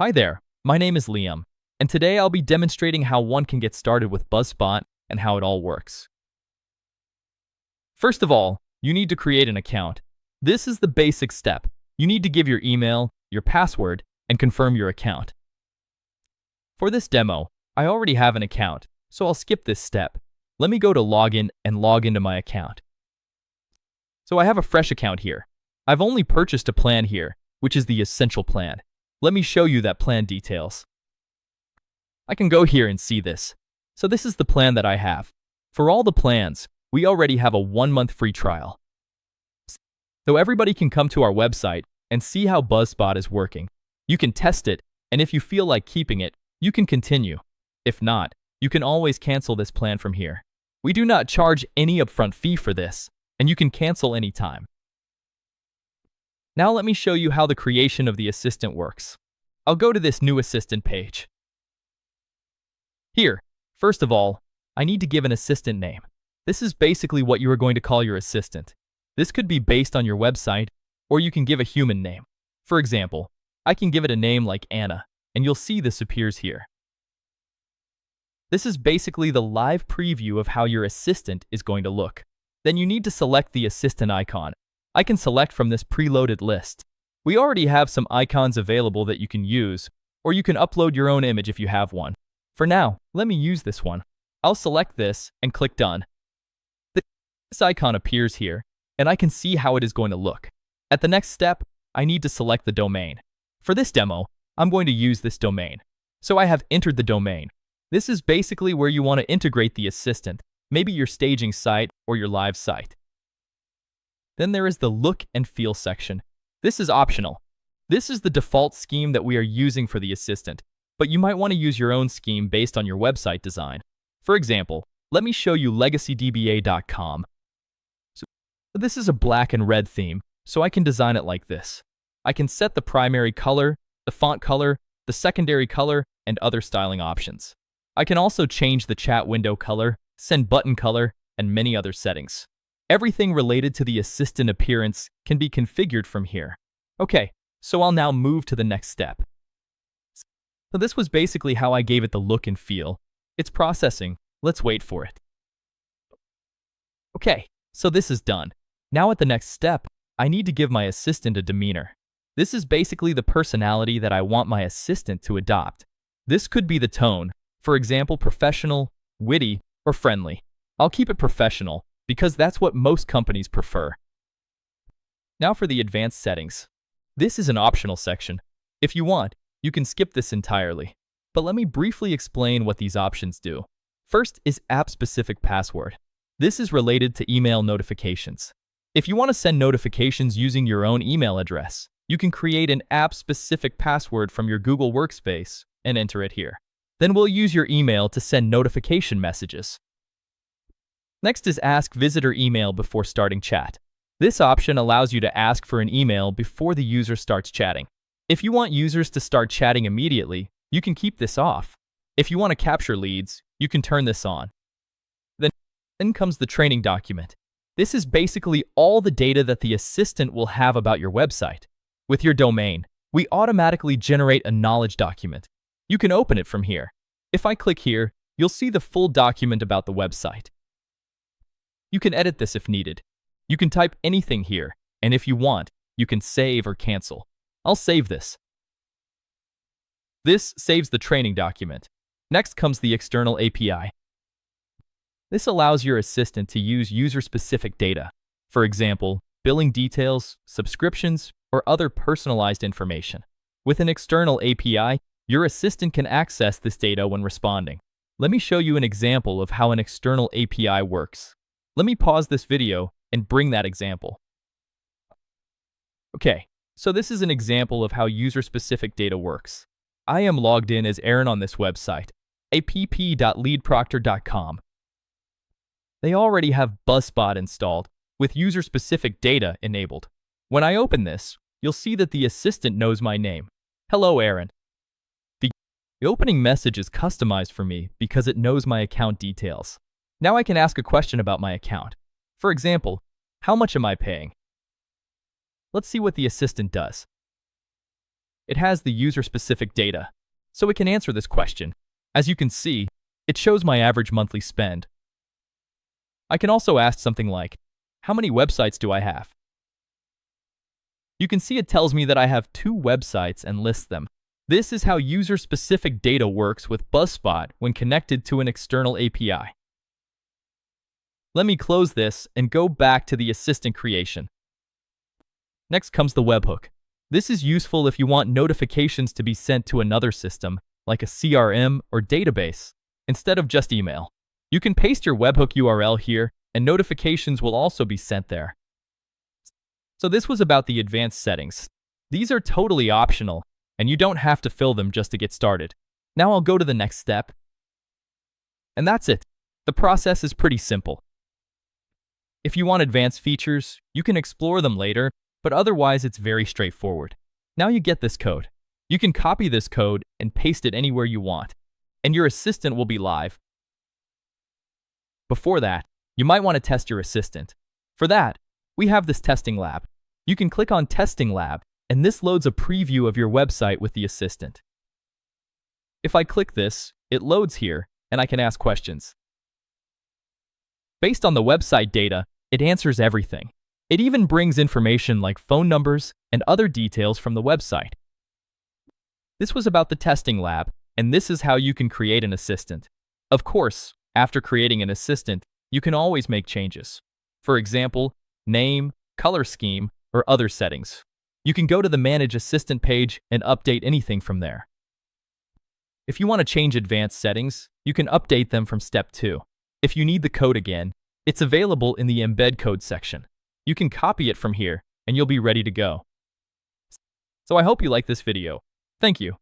Hi there, my name is Liam, and today I'll be demonstrating how one can get started with Buzzspot and how it all works. First of all, you need to create an account. This is the basic step. You need to give your email, your password, and confirm your account. For this demo, I already have an account, so I'll skip this step. Let me go to Login and log into my account. So I have a fresh account here. I've only purchased a plan here, which is the Essential plan. Let me show you that plan details. I can go here and see this. So this is the plan that I have. For all the plans, we already have a 1-month free trial. So everybody can come to our website and see how Buzzspot is working. You can test it, and if you feel like keeping it, you can continue. If not, you can always cancel this plan from here. We do not charge any upfront fee for this, and you can cancel anytime. Now let me show you how the creation of the assistant works. I'll go to this new assistant page. Here, first of all, I need to give an assistant name. This is basically what you are going to call your assistant. This could be based on your website, or you can give a human name. For example, I can give it a name like Anna, and you'll see this appears here. This is basically the live preview of how your assistant is going to look. Then you need to select the assistant icon. I can select from this preloaded list. We already have some icons available that you can use, or you can upload your own image if you have one. For now, let me use this one. I'll select this and click Done. This icon appears here, and I can see how it is going to look. At the next step, I need to select the domain. For this demo, I'm going to use this domain. So I have entered the domain. This is basically where you want to integrate the assistant, maybe your staging site or your live site. Then there is the Look and Feel section. This is optional. This is the default scheme that we are using for the assistant, but you might want to use your own scheme based on your website design. For example, let me show you legacydba.com. So this is a black and red theme, so I can design it like this. I can set the primary color, the font color, the secondary color, and other styling options. I can also change the chat window color, send button color, and many other settings. Everything related to the assistant appearance can be configured from here. Okay, so I'll now move to the next step. So this was basically how I gave it the look and feel. It's processing. Let's wait for it. Okay, so this is done. Now at the next step, I need to give my assistant a demeanor. This is basically the personality that I want my assistant to adopt. This could be the tone, for example, professional, witty, or friendly. I'll keep it professional, because that's what most companies prefer. Now for the advanced settings. This is an optional section. If you want, you can skip this entirely. But let me briefly explain what these options do. First is app-specific password. This is related to email notifications. If you want to send notifications using your own email address, you can create an app-specific password from your Google Workspace and enter it here. Then we'll use your email to send notification messages. Next is Ask Visitor Email before starting chat. This option allows you to ask for an email before the user starts chatting. If you want users to start chatting immediately, you can keep this off. If you want to capture leads, you can turn this on. Then comes the training document. This is basically all the data that the assistant will have about your website. With your domain, we automatically generate a knowledge document. You can open it from here. If I click here, you'll see the full document about the website. You can edit this if needed. You can type anything here, and if you want, you can save or cancel. I'll save this. This saves the training document. Next comes the external API. This allows your assistant to use user-specific data. For example, billing details, subscriptions, or other personalized information. With an external API, your assistant can access this data when responding. Let me show you an example of how an external API works. Let me pause this video and bring that example. Okay, so this is an example of how user-specific data works. I am logged in as Aaron on this website, app.leadproctor.com. They already have Buzzspot installed, with user-specific data enabled. When I open this, you'll see that the assistant knows my name. Hello, Aaron. The opening message is customized for me because it knows my account details. Now I can ask a question about my account. For example, how much am I paying? Let's see what the assistant does. it has the user-specific data, so it can answer this question. As you can see, it shows my average monthly spend. I can also ask something like, how many websites do I have? You can see it tells me that I have 2 websites and lists them. This is how user-specific data works with Buzzspot when connected to an external API. Let me close this and go back to the assistant creation. Next comes the webhook. This is useful if you want notifications to be sent to another system, like a CRM or database, instead of just email. You can paste your webhook URL here, and notifications will also be sent there. So this was about the advanced settings. These are totally optional, and you don't have to fill them just to get started. Now I'll go to the next step. And that's it. The process is pretty simple. If you want advanced features, you can explore them later, but otherwise it's very straightforward. Now you get this code. You can copy this code and paste it anywhere you want, and your assistant will be live. Before that, you might want to test your assistant. For that, we have this testing lab. You can click on Testing Lab, and this loads a preview of your website with the assistant. If I click this, it loads here, and I can ask questions. Based on the website data, it answers everything. It even brings information like phone numbers and other details from the website. This was about the testing lab, and this is how you can create an assistant. Of course, after creating an assistant, you can always make changes. For example, name, color scheme, or other settings. You can go to the Manage Assistant page and update anything from there. If you want to change advanced settings, you can update them from step 2. If you need the code again, it's available in the Embed Code section. You can copy it from here, and you'll be ready to go. So I hope you like this video. Thank you.